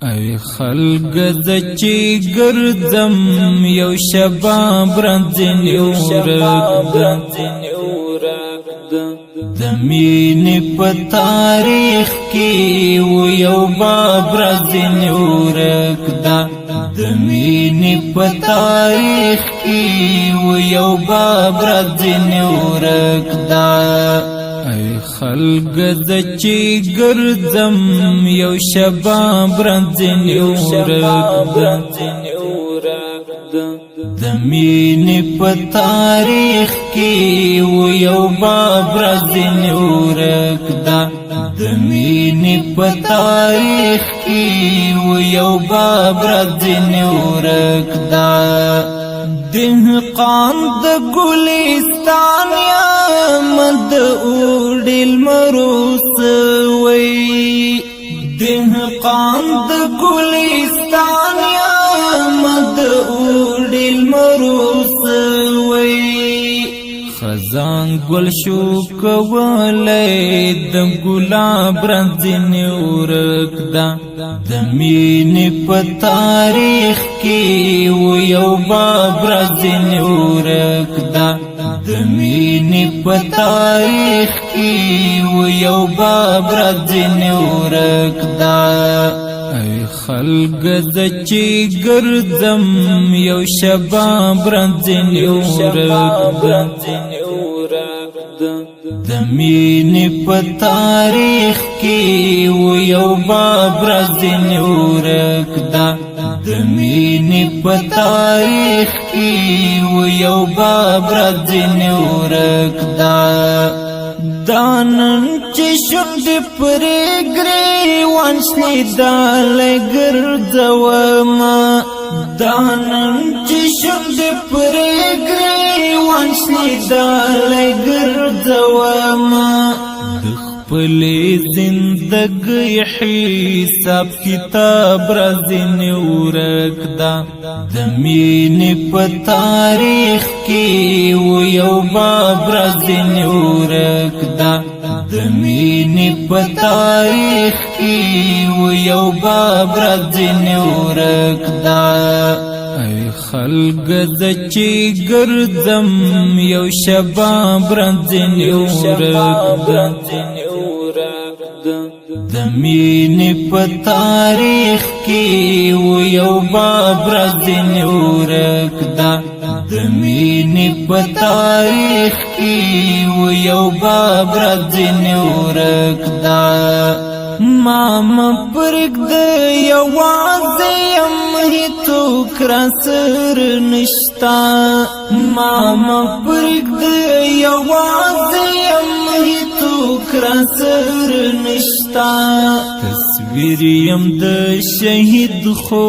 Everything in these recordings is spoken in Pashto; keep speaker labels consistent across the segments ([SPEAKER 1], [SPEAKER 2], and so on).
[SPEAKER 1] ای خلق د چی ګرځم یو شباب رځنی ورګ د مینې په تاریخ کې و یو باب رځنی ورګ د مینې په تاریخ کې و یو باب رځنی ورګ ای خلق د چی ګرځم یو شباب رځنی ورګ د مینې په تاریخ کې و یو باب رځنی ورګ د مینې په تاریخ کې و یو باب رځنی ورګ دهقان د ګلستان یا مد اوډل مروس وی دهقان د ګلستان یا مد اوډل مروس وی خزان گل شو کولای د ګلاب رځنی ورګ د مینې په تاریخ کې و یو باب رځنی ورګ د مینې په تاریخ کې و یو باب رځنی ورګ ای خلق د چی ګرځم یو شباب رځنی ورګ د مینې په تاریخ کې و یو باب رځنی ورګ د مینې په تاریخ کې و یو باب رځنی ورګ دانن چې شونډې پرې ګریوان شنې دالې ګرځومه دانن چې شونډې پرې ګریوان شنې دالې ګرځومه د خپلې زندګۍ حساب کتاب رځنی ورګ د مینې په تاریخ کې و یو باب رځنی ورګ د مینې په تاریخ کې و یو باب رځنی ورګ ای خلق د چی ګرځم یو شباب رځنی ورګ د مینې په تاریخ کې و یو باب رځنی ورګ د مینې په تاریخ کې و یو باب رځنی ورګ ما پرګد یوازې یم هیڅوک را سر نشتا ما پرګد یوازې یم هیڅوک را سر نشتا تصویر یم د شهید خو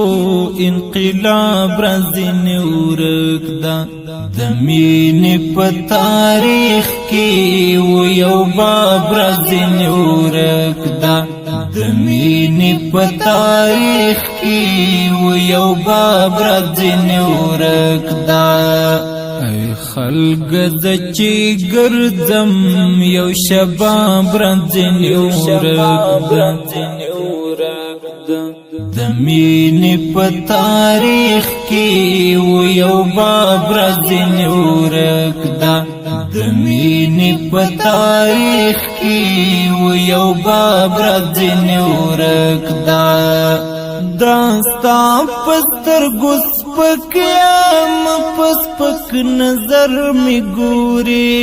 [SPEAKER 1] انقلاب رځنی ورګ د مینې په تاریخ کې و یو باب رځنی ورګ د مینې په تاریخ کې و یو باب رځنی ورګ ای خلق د چی ګرځم یو شباب رځنی ورګ د مینې په تاریخ کې و یو باب رځنی ورګ د مینې په تاریخ کې و یو باب رځنی ورګ داستا پسترګو سپکیم پسپک نظر می ګوري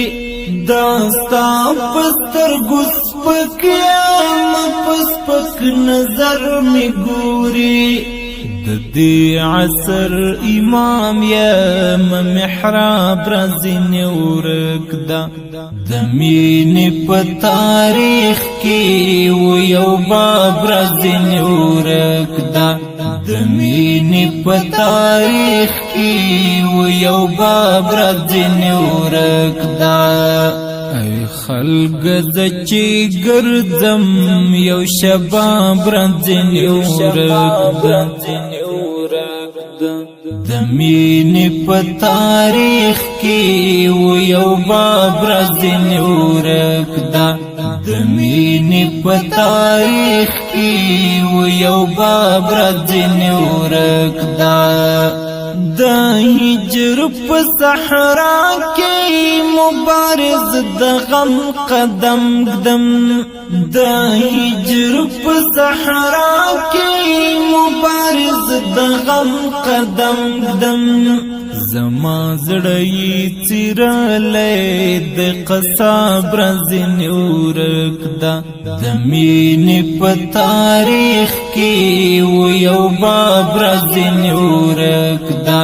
[SPEAKER 1] داستا پسترګو سپکیم پسپک نظر می ګوري د دې عصر امام یم محراب رځنی ورګ د مینې په تاریخ کې و یو باب رځنی ورګ د مینې په تاریخ کې و یو باب رځنی ورګ ای خلق د چی ګرځم یو شباب رځنی ورګ د مینې په تاریخ کې و یو باب رځنی ورګ د مینې په تاریخ کې و یو باب راځنې ورک دا د هجر په صحرا کې مبارز د غم قدم قدم د هجر په صحرا کې مبارز د غم قدم قدم زما زړی چیرلې د قصاب رازنې ورک دا د مینې په تاریخ کې و یو باب رازنې ورک دا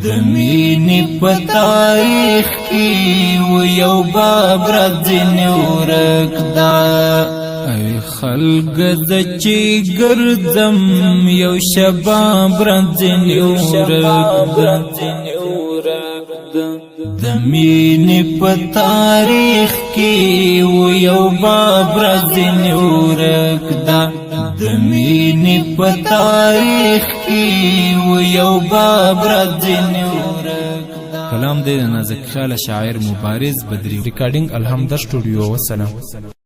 [SPEAKER 1] د مینې په تاریخ کې و یو باب رازنې ورک دا ای خلق د چې ګرځم یو شباب رازنې ورک د مینې په تاریخ کې و یو باب رازنې ورک دا د مینې په تاریخ کې و یو باب رازنې ورک دا
[SPEAKER 2] کلام دی د نازک خیال شاعر مبارز بدری ریکارډینګ الحمد سټوډیو. والسلام.